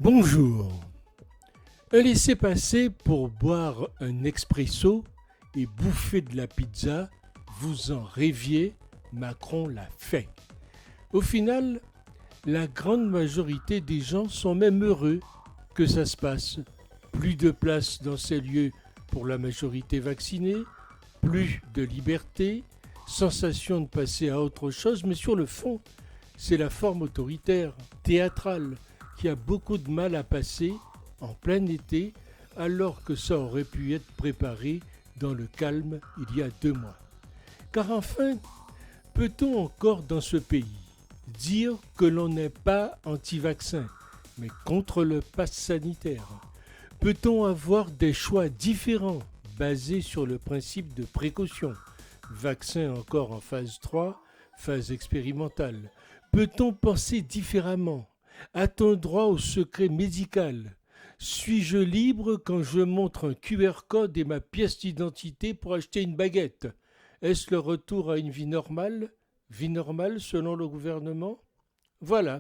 Bonjour. Un laissez-passer pour boire un expresso et bouffer de la pizza, vous en rêviez, Macron l'a fait. Au final, la grande majorité des gens sont même heureux que ça se passe. Plus de place dans ces lieux pour la majorité vaccinée, plus de liberté, sensation de passer à autre chose, mais sur le fond, c'est la forme autoritaire, théâtrale, qui a beaucoup de mal à passer en plein été, alors que ça aurait pu être préparé dans le calme il y a 2 mois. Car enfin, peut-on encore dans ce pays dire que l'on n'est pas anti-vaccin, mais contre le pass sanitaire? Peut-on avoir des choix différents basés sur le principe de précaution? Vaccin encore en phase 3, phase expérimentale. Peut-on penser différemment? A-t-on droit au secret médical? Suis-je libre quand je montre un QR code et ma pièce d'identité pour acheter une baguette? Est-ce le retour à une vie normale? Vie normale selon le gouvernement? Voilà.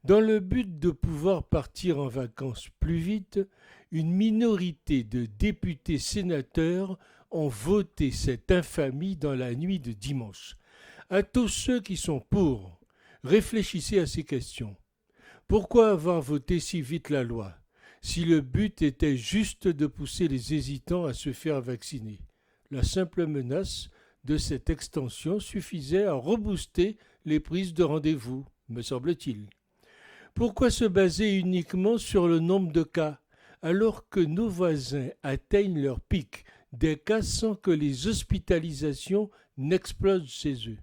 Dans le but de pouvoir partir en vacances plus vite, une minorité de députés sénateurs ont voté cette infamie dans la nuit de dimanche. À tous ceux qui sont pour, réfléchissez à ces questions. Pourquoi avoir voté si vite la loi, si le but était juste de pousser les hésitants à se faire vacciner? La simple menace de cette extension suffisait à rebooster les prises de rendez-vous, me semble-t-il. Pourquoi se baser uniquement sur le nombre de cas, alors que nos voisins atteignent leur pic des cas sans que les hospitalisations n'explosent chez eux?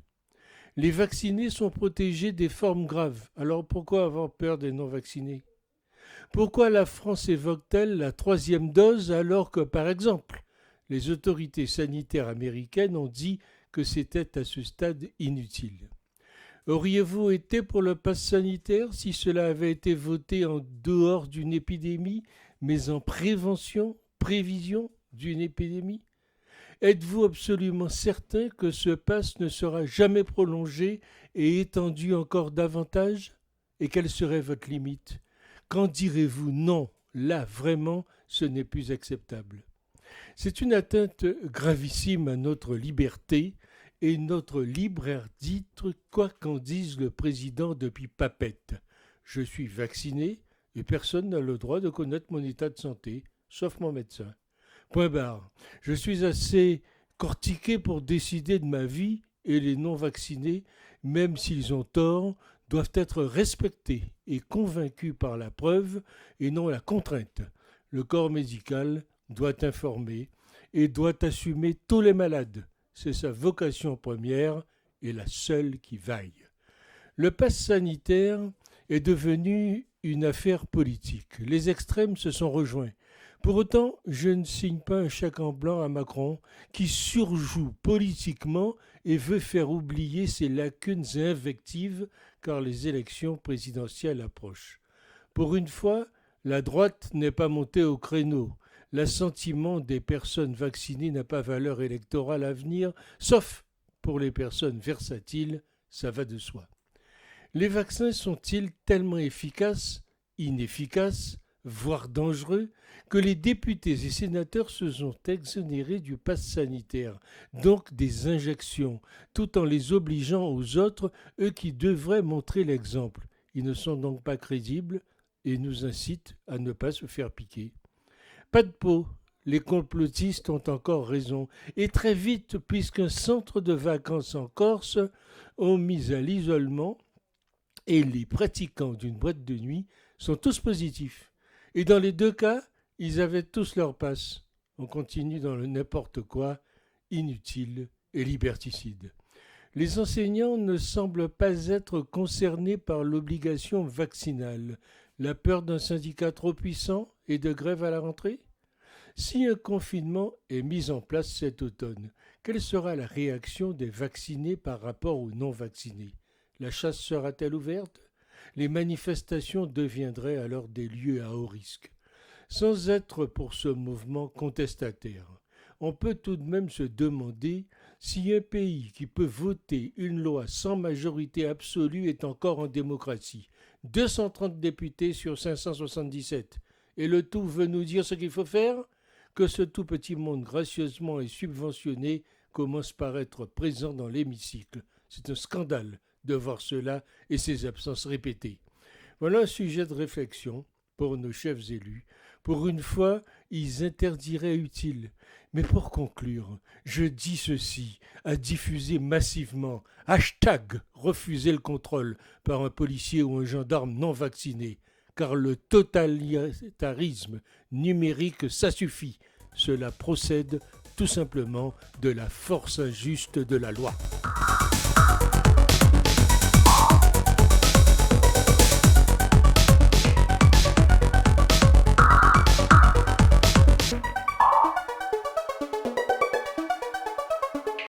Les vaccinés sont protégés des formes graves, alors pourquoi avoir peur des non-vaccinés? Pourquoi la France évoque-t-elle la troisième dose alors que, par exemple, les autorités sanitaires américaines ont dit que c'était à ce stade inutile? Auriez-vous été pour le pass sanitaire si cela avait été voté en dehors d'une épidémie, mais en prévision d'une épidémie? Êtes-vous absolument certain que ce pass ne sera jamais prolongé et étendu encore davantage? Et quelle serait votre limite? Quand direz-vous non? Là, vraiment, ce n'est plus acceptable. C'est une atteinte gravissime à notre liberté et notre libre arbitre, quoi qu'en dise le président depuis Papette. Je suis vacciné et personne n'a le droit de connaître mon état de santé, sauf mon médecin. Point barre. Je suis assez cortiqué pour décider de ma vie et les non-vaccinés, même s'ils ont tort, doivent être respectés et convaincus par la preuve et non la contrainte. Le corps médical doit informer et doit assumer tous les malades. C'est sa vocation première et la seule qui vaille. Le pass sanitaire est devenu une affaire politique. Les extrêmes se sont rejoints. Pour autant, je ne signe pas un chèque en blanc à Macron qui surjoue politiquement et veut faire oublier ses lacunes et invectives car les élections présidentielles approchent. Pour une fois, la droite n'est pas montée au créneau. L'assentiment des personnes vaccinées n'a pas valeur électorale à venir, sauf pour les personnes versatiles, ça va de soi. Les vaccins sont-ils tellement efficaces, inefficaces, voire dangereux, que les députés et sénateurs se sont exonérés du pass sanitaire, donc des injections, tout en les obligeant aux autres, eux qui devraient montrer l'exemple? Ils ne sont donc pas crédibles et nous incitent à ne pas se faire piquer. Pas de peau, les complotistes ont encore raison, et très vite, puisqu'un centre de vacances en Corse ont mis à l'isolement et les pratiquants d'une boîte de nuit sont tous positifs. Et dans les deux cas, ils avaient tous leur passe. On continue dans le n'importe quoi, inutile et liberticide. Les enseignants ne semblent pas être concernés par l'obligation vaccinale. La peur d'un syndicat trop puissant et de grève à la rentrée? Si un confinement est mis en place cet automne, quelle sera la réaction des vaccinés par rapport aux non-vaccinés? La chasse sera-t-elle ouverte? Les manifestations deviendraient alors des lieux à haut risque. Sans être pour ce mouvement contestataire, on peut tout de même se demander si un pays qui peut voter une loi sans majorité absolue est encore en démocratie. 230 députés sur 577. Et le tout veut nous dire ce qu'il faut faire? Que ce tout petit monde gracieusement et subventionné commence par être présent dans l'hémicycle. C'est un scandale de voir cela et ces absences répétées. Voilà un sujet de réflexion pour nos chefs élus. Pour une fois, ils interdiraient utile. Mais pour conclure, je dis ceci, à diffuser massivement, hashtag refuser le contrôle par un policier ou un gendarme non vacciné, car le totalitarisme numérique, ça suffit. Cela procède tout simplement de la force injuste de la loi.